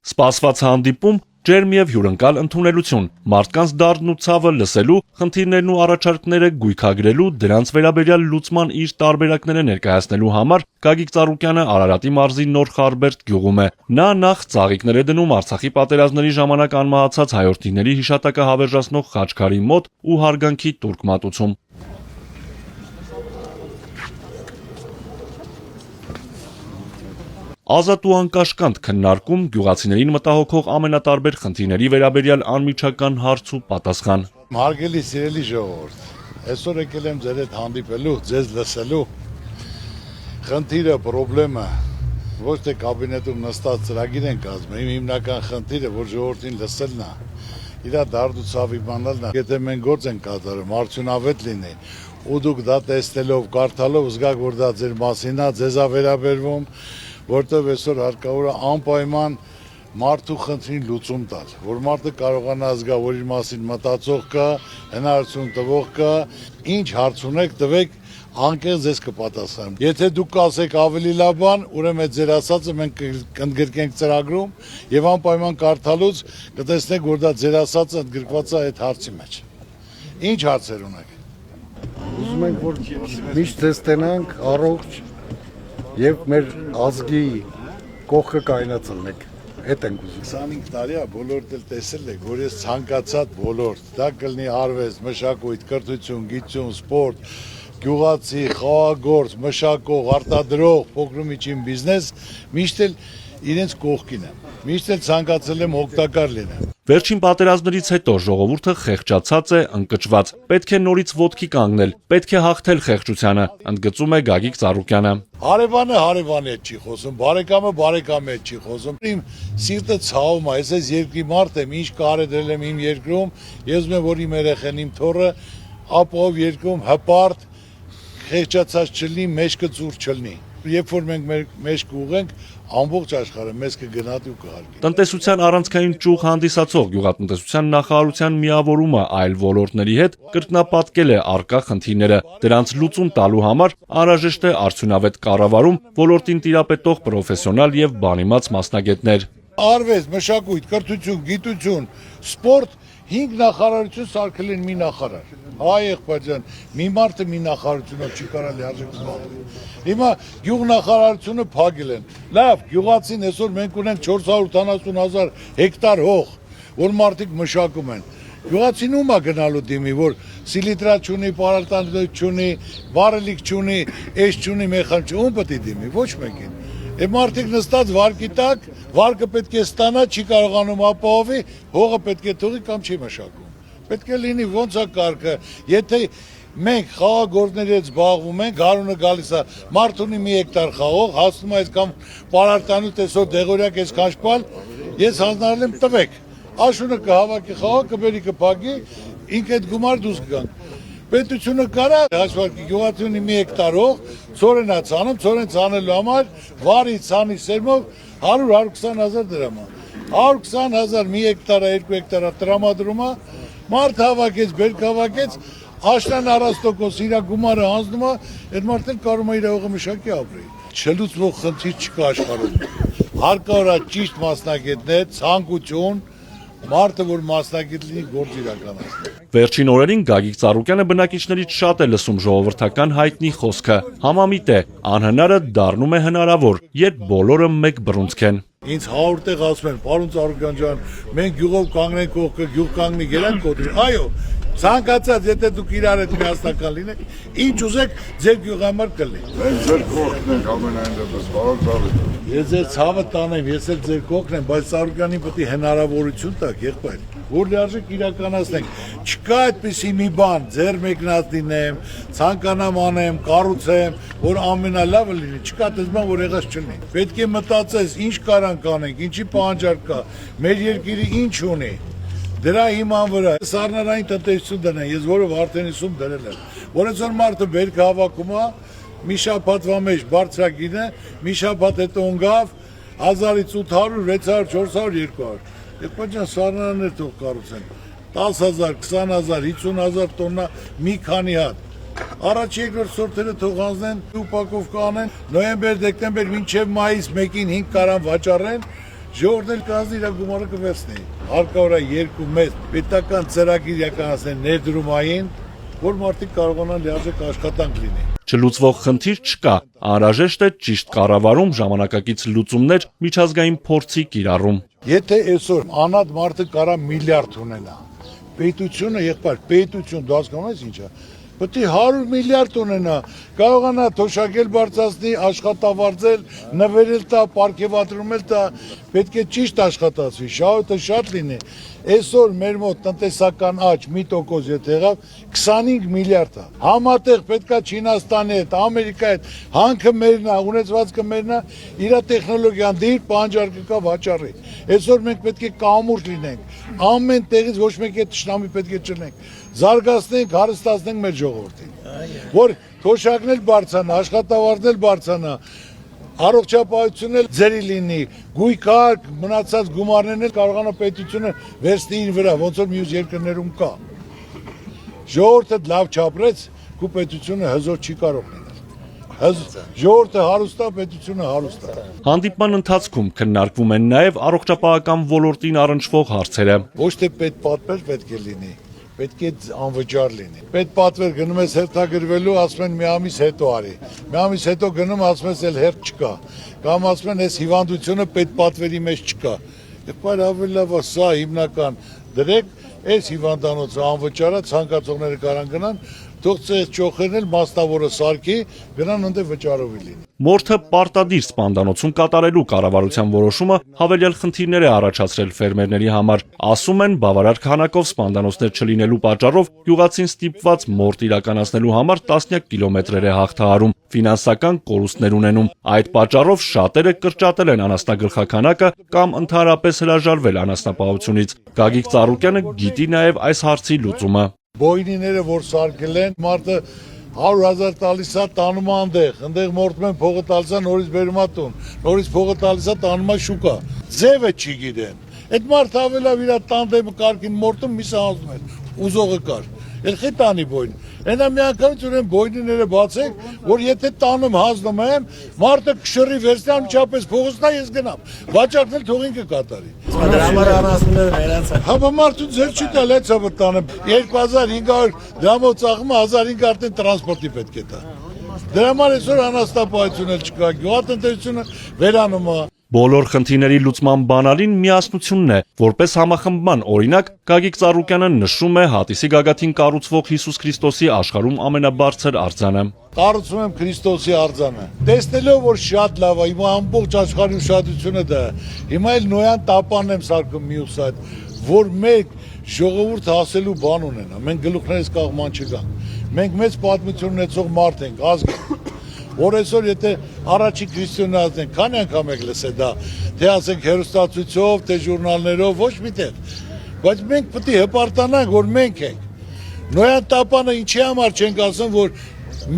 Սպասված հանդիպում ջերմ եւ հյուրընկալ ընդունելություն, մարդկանց դարդն ու ցավը լսելու, խնդիրներն ու առաջարկները գույքագրելու, դրանց վերաբերյալ լուծման իր տարբերակները ներկայացնելու համար Գագիկ Ծառուկյանը Արարատի մարզի Նոր Խարբերդ գյուղում է։ Նա նախ ծաղիկներ է դնում Արցախի պատերազմների ժամանակ անմահացած հայրենիների հիշատակը հավերժացնող խաչքարի մոտ ու հարգանքի տուրք մատուցում։ Ազատ ու անկաշկանդ քննարկում, գյուղացիներին մտահոգող ամենատարբեր խնդիրների վերաբերյալ անմիջական հարց ու պատասխան։ Հարգելի սիրելի ժողովուրդ, այսօր եկել եմ ձեր հետ հանդիպելու, ձեզ լսելու։ Խնդիրը, պրոբլեմը ոչ թե կաբինետում նստած ծրագիր են կազմում, իմ հիմնական խնդիրը, որ ժողովրդին լսելն է, իր դարդ ու ցավ իմանալն է։ Եթե մենք գործ ենք կատարում, արդյունավետ լինի, ու դուք դա տեսնելով, կարդալով զգաք, որ դա ձեր մասին է, ձեզ է վերաբերվում, որտեղ այսօր հարկավոր է անպայման մարդու խնդրին լուծում տալ, որ մարդը կարողանա զգալ, որ իր մասին մտածող կա, հնարավորություն տվող կա, ինչ հարց ունեք, տվեք, անկեղծ ձեզ կպատասխանեմ։ Եթե դուք կասեք ավելի լավ բան, ուրեմն այդ ձեր ասածը մենք կընդգրկենք ծրագրում եւ անպայման կարդալուց կտեսնեք, որ դա ձեր ասածը ընդգրկված է այդ հարցի մեջ։ Ինչ հարցեր ունեք։ Ուզում ենք, որ միշտ ձեզ տենանք առողջ եւ մեր ազգի կողքը կայնացնենք։ Հետ ենք ուզում։ 25 տարի է բոլորդ էլ տեսել եք, որ ես ցանկացած ոլորտ, դա կլինի արվեստ, մշակույթ, կրթություն, գիտություն, սպորտ, գյուղացի, խաղաղագործ, մշակող, արտադրող, փոքր ու միջին բիզնես, միշտ էլ իրենց կողքին եմ։ Միշտ էլ ցանկացել եմ օգտակար լինեմ։ Վերջին պատերազմներից հետո ժողովուրդը խեղճացած է, ընկճված։ Պետք է նորից ոտքի կանգնել, պետք է հաղթել խեղճությանը, ընդգծում է Գագիկ Ծառուկյանը։ Հարևանը հարևանի հետ չի խոսում, բարեկամը բարեկամի հետ չի խոսում։ Իմ սիրտը ցավում է, ես երկրի մարդ եմ, ինչ կարել եմ իմ երկրում, ես ուզում եմ, որ իմ երեխեն, իմ թոռը ապահով երկրում հպարտ, խեղճացած չլինի, մեջքը ծուր չլինի։ Երբ որ մենք մեր մեջքը ուղենք, ամբողջ աշխարհը մեզ կգնահատի ու կհարգի։ Տնտեսության առանցքային ճյուղ հանդիսացող գյուղատնտեսության նախարարության միավորումը այլ ոլորտների հետ կրկնապատկել է առկա խնդիրները։ Դրանց լուծում տալու համար անհրաժեշտ է արդյունավետ կառավարում, ոլորտին տիրապետող պրոֆեսիոնալ եւ բանիմաց մասնագետներ։ Արվեստ, մշակույթ, կրթություն, գիտություն, սպորտ 5 նախարարություն սարքել են մի նախարար։ Հայ եղբայր ջան, մի մարդը մի նախարարությունով չի կարա լիարժեք զբաղվել։ Հիմա գյուղնախարարությունը փակել են։ Լավ, գյուղացին այսօր մենք ունենք 480,000 հեկտար հող, որ մարդիկ մշակում են։ Գյուղացին ում է գնալու դիմի, որ սիլիտրա չունի, պարարտանյութ չունի, վարելիք չունի, էս չունի, մեխան չունի, ում պետք է դիմի, ոչ մեկին։ Եվ մարդիկ նստած վարկի տակ, վարկը պետք է ստանա, չի կարողանում ապահովի, հողը պետք է թողի կամ չի մշակում։ Պետք է լինի ոնց է կարգը, եթե մենք խաղաղագործների հետ զբաղվում ենք, գարունը գալիս է, մարդ ունի մի հեկտար խաղող, հասնում է այսքան պարարտանյութ այսօր դեղորյակ այսքան շպալ, ես հանձնարարել եմ տվեք, աշունը կհավաքի խաղող, կբերի կփակի, ինքը այդ գումար դուրս կգանք։ Պետությունը կարա հաշվարկի գյուղացունի մի հեկտար հող, ծորենա ցանում, ծորեն ցանելու համար վարի ցանի սերմով 100-120,000 դրամ է։ 120,000 մի հեկտարը, 2 հեկտարա տրամադրում է, մարդ հավաքեց, բերք հավաքեց, աշնան 40% իր գումարը հանձնում է, այդ մարդն կարող է իր հողը մշակի ապրի։ Չլուծվող խնդիր չկա աշխարհում։ Հարկավոր է ճիշտ մասնագետներ, ցանկություն, մարդը, որ մասնագետ լինի, գործ իրականացնի։ Վերջին օրերին Գագիկ Ծառուկյանը բնակիչներից շատ է լսում ժողովրդական հայտնի խոսքը։ Համամիտ է, անհնարը դառնում է հնարավոր, երբ բոլորը մեկ բռունցք են։ Ինձ 100 տեղ ասում են, պարոն Ծառուկյան ջան, մենք գյուղով կանգնենք կողքը, գյուղ կանգնի գերանք կոտրի։ Այո, ցանկացած, եթե դուք իրար հետ միասնական լինեք, ինչ ուզեք, ձեր գյուղի համար կլինի։ Մենք ձեր կողքն ենք ամենայն դեպս, պարոն Ծառուկյան։ Ես ձեր ցավը տանեմ, ես էլ ձեր կողքն եմ, բայց Ծառուկյանին պետք է հնարավորություն տաք, եղբայր, որ լիարժեք իրականացնենք։ Չկա այդպիսի մի բան, ձեր մեկնած լինեմ, ցանկանամ անեմ, կառուցեմ, որ ամենալավը լինի, չկա այդպես բան, որ եղած չլինի։ Պետք է մտածես, ինչ կարանք անենք, ինչի պահանջարկ կա, մեր երկիրը ինչ ունի։ Դրա հիման վրա սառնարային տնտեսություն դնեն, ես որով արդեն 50 դրել եմ, որ այսօր մարդը բերք հավաքում է, մի շաբաթվա մեջ բարձրագին է, մի շաբաթ հետո ընկավ 1800, 600, 400, 200։ Եղբայր ջան, սառնարաններ թող կառուցեն, 10,000, 20,000, 50,000 տոննա մի քանի հատ, Առաջ երկրորդ սորտերը թող անցնեն, ուպակովկա անեն, նոյեմբեր, դեկտեմբեր, մինչև մայիս 1-ին 5 կարան վաճառեն, ժողովուրդն էլ կազդի իր գումարը կվերցնի։ Հարկավոր է 2 մեծ պետական ծրագիր իրականացնել ներդրումային, որ մարդիկ կարողանան լիարժեք աշխատանք լինի։ Չլուծվող խնդիր չկա, անհրաժեշտ է ճիշտ կառավարում, ժամանակակից լուծումներ, միջազգային փորձի կիրառում։ Եթե այսօր անհատ մարդը կարա միլիարդ ունենա, պետությունը եղբայր, պետություն դու հասկանում ես ինչա։ Պետք է 100 միլիարդ ունենա, կարողանա թոշակել բարձրացնի, աշխատավարձել, նվերել տա, պարգևատրումել տա, պետք է ճիշտ աշխատացվի, շահույթը շատ լինի։ Այսօր մեր մոտ տնտեսական աճ 1% եթե եղավ 25 միլիարդ է։ Համատեղ պետքա Չինաստանի հետ, Ամերիկայի հետ, հանքը մերն է, ունեցվածքը մերն է, իր տեխնոլոգիան դիր պահանջարկը կա վաճառի։ Այսօր մենք պետք է կամուրջ լինենք, ամեն տեղից ոչ մեկ է թշնամի պետք է չլինենք, զարգացնենք, հարստացնենք մեր ժողովրդին, որ թոշակն էլ բարձրանա, աշխատավարձն էլ բարձրանա, առողջապահությունն էլ ձերի լինի, գույքարկ, մնացած գումարներն էլ կարողանա պետությունը վերցնի իր վրա, ոնց որ մյուս երկրներում կա։ Ժողովուրդը լավ չապրեց, քո պետությունը հզոր չի կարող լինել։ Ժողովուրդը հարուստ է, պետությունը հարուստ է։ Հանդիպման ընթացքում քննարկվում են նաև առողջապահական ոլորտին առնչվող հարցերը։ Ոչ թե պետպատվեր պետք է լինի, պետք է անվճար լինի։ Պետպատվեր գնում ես հերթագրվելու, ասում են մի ամիս հետո արի։ Մի ամիս հետո գնում, ասում ես էլ հերթ չկա։ Կամ ասում են այս հիվանդությունը պետպատվերի մեջ չկա։ Եղբայր ավելի լավ է սա հիմնական դրեք, այս հիվանդանոցը անվճար է, ցանկացողները կարան գնան, թող ցես ճոխերն էլ մասնավորը սարքի, գնան ընդ վճարովի լինի։ Մորթը պարտադիր սպանդանոցում կատարելու կառավարության որոշումը հավելյալ խնդիրներ է առաջացրել ֆերմերների համար։ Ասում են, բավարար քանակով սպանդանոցներ չլինելու պատճառով գյուղացին ստիպված մորթ իրականացնելու համար տասնյակ կիլոմետրեր է հաղթահարում, ֆինանսական կորուստներ ունենում։ Այդ պատճառով շատերը կրճատել են անասնագլխաքանակը կամ ընդհանրապես հրաժարվել անասնապահությունից։ Գագիկ Ծառուկյանը գիտի նաև այս հարցի լուծումը։ Բոյնիները, որ սարքել են, մարդը 100,000 տալիս է տանում այնտեղ, այնտեղ մորթում են փողը տալիս է, նորից բերում է տուն, նորից փողը տալիս է, տանում է շուկա։ Ձևը չի գիտեն։ Այդ մարդը ավելի իր տանդեմը կարգին մորթում միսը հանձնում են, ուզողը կար։ Էլ խի տանի բոյն։ Այնա մի անգամից ուրեմն բոյնիները բացեք, որ եթե տանում հանձնում եմ, մարդը կշռի վերցնի անմիջապես փողոցնա ես գնամ։ Վաճառքն էլ թող ինքը կատարի։ Դրա համար անասունները վերացան։ Հա մարդու ձեր չի տալ այդ ցավը տանեմ 2500 դրամով ծախում 1500 արդեն տրանսպորտի պետք է տա։ Դրա համար այսօր անաստապահություն էլ չկա, գյուղատնտեսությունը վերանում է։ Բոլոր խնդիրների լուծման բանալին միասնությունն է, որպես համախմբման օրինակ Գագիկ Ծառուկյանը նշում է Հատիսի գագաթին կառուցվող Հիսուս Քրիստոսի աշխարհում ամենաբարձր արձանը։ Կառուցում եմ Քրիստոսի արձանը։ Տեսնելով որ շատ լավ է, հիմա ամբողջ աշխարհի ուշադրությունը դա է։ Հիմա էլ նոյան տապանն եմ սարքում մյուս այդ, որ մեկ ժողովուրդ հասելու բան ունենա։ Մենք գլուխներս կաղման չգանք։ Մենք մեծ պատմություն ունեցող մարդ ենք, ազգ։ Որ այսօր եթե առաջի քրիստոնեացն են, քանի անգամ եք լսել դա, թե ասենք հերոստացույցով, թե ժուրնալներով, ոչ միտեղ։ Բայց մենք պետք է հպարտանանք, որ մենք ենք։ Նոյան տապանը ինչի համար չենք ասում, որ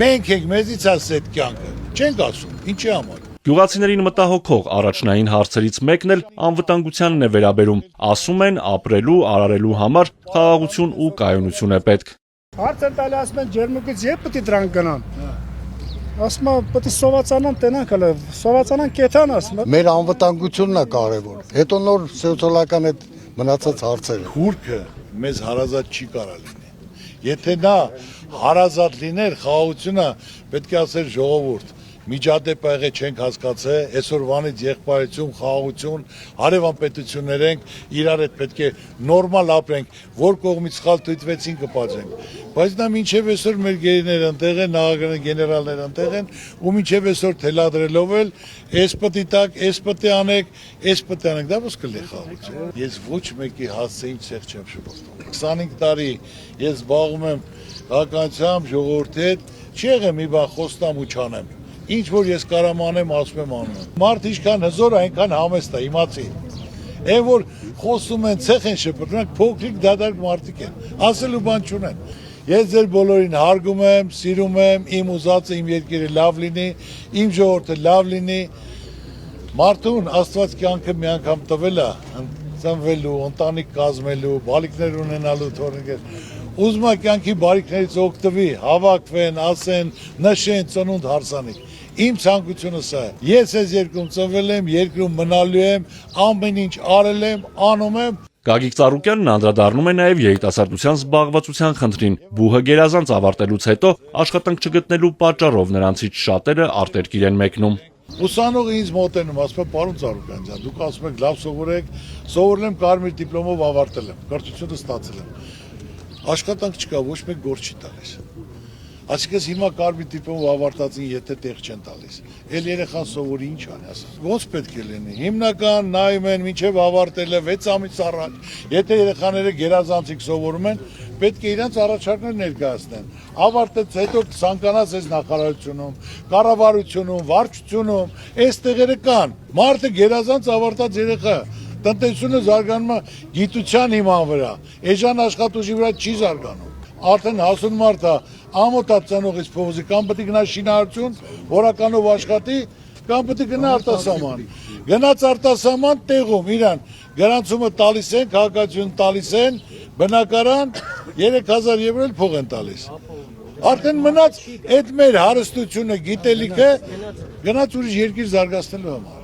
մենք ենք, մեզից է այդ կյանքը։ Չենք ասում, ինչի համար։ Գյուղացիներին մտահոգող առաջնային հարցերից մեկն էլ անվտանգությանն է վերաբերում։ Ասում են, ապրելու, արարելու համար խաղաղություն ու կայունություն է պետք։ Հարց են տալի, ասում են ջերմուկից երբ պետք է դրանք գնան։ Ասում եմ, պետք է սովածանան, տենանք հələ, սովածանան կեթան ասում եմ։ Մեր անվտանգությունն է կարևոր։ Հետո նոր սոցիալական այդ մնացած հարցերը։ Քուրքը մեզ հարազատ չի կարա լինի։ Եթե նա հարազատ լիներ, խաղաղությունը պետք է ասեր ժողովուրդ։ Միջադեպ եղե չենք հասկացել, այսօրվանից եղբայրություն, խաղաղություն, հարևան պետություններ ենք, իրար հետ պետք է նորմալ ապրենք, որ կողմից սխալ թույլտվեցին կպատժենք։ Բայց նա մինչև այսօր մեր գերիները ընտեղ են, նախագահ գեներալները ընտեղ են, ու մինչև այսօր թելադրելով էլ էս պետք է տակ, էս պետք է անեք, էս պետք է անեք, դա ո՞ս կլի խաղաղություն։ Ես ոչ մեկի հասցեի ցեղ չեմ շփոթում։ 25 տարի ես զբաղվում եմ քաղաքացիությամբ, ժողովրդի հետ, չի եղել մի բան խոստամ ու չանեմ։ Ինչ որ ես կարամ անեմ, ասում եմ անում։ Մարդ ինչքան հզոր, այնքան համեստ է, իմացի։ Այն որ խոսում են, ցեղ են շփոթում, փոքրիկ դադարք մարդիկ են, ասելու բան չունեն։ Ես ձեր բոլորին հարգում եմ, սիրում եմ, իմ ուզածը իմ երկիրը լավ լինի, իմ ժողովուրդը լավ լինի։ Մարդուն Աստված կյանքը մի անգամ տվել է, ծնվելու, ընտանիք կազմելու, բալիկներ ունենալու, թորնիկներ։ ուզում է կյանքի բարիքներից օգտվի, հավաքվեն, ասեն, նշեն ծնունդ հարսանիք։ Իմ ցանկությունը սա է։ Ես այս երկրում ծնվել եմ, երկրում մնալու եմ, ամեն ինչ արել եմ, անում եմ։ Գագիկ Ծառուկյանն անդրադառնում է նաև երիտասարդության զբաղվածության խնդրին։ Բուհը գերազանց ավարտելուց հետո աշխատանք չգտնելու պատճառով նրանցից շատերը արտերկիր են մեկնում։ Ուսանողը ինձ մոտենում, ասում է, պարոն Ծառուկյան ջան, դուք ասում եք լավ սովորեք, սովորել եմ կարմիր դիպլոմով ավարտել եմ, կրթությունը ստացել եմ։ Աշխատանք չկա, ոչ մեկ գործ չի տալիս։ Այսինքն հիմա կարմիր դիպլոմով ավարտածին եթե տեղ չեն տալիս, էլ երեխան սովորի ինչ անի, ասած։ Ոնց պետք է լինի։ Հիմնական նայում են մինչև ավարտել է 6 ամիս առաջ։ Եթե երեխաները գերազանցիկ սովորում են, պետք է իրենց առաջարկներ ներկայացնեն։ Ավարտեց հետո ցանկանաց այս նախարարությունում, կառավարությունում, վարչությունում, այս տեղերը կան։ Մարդը գերազանց ավարտած երեխա տնտեսությունը զարգանում է գիտության հիման վրա, էժան աշխատուժի վրա չի զարգանում։ Արդեն հասուն մարդ է, ամոթ ծնողից փողոցի կամ պետք է գնա շինարարություն, որականով աշխատի, կամ պետք է գնա արտասահման։ Գնաց արտասահման տեղում իրան գրանցումը տալիս են, քաղաքացիություն տալիս են, բնակարան 3000 եվրո էլ փող են տալիս։ Արդեն մնաց այդ մեր հարստությունը, գիտելիքը գնաց ուրիշ երկիր զարգացնելու համար։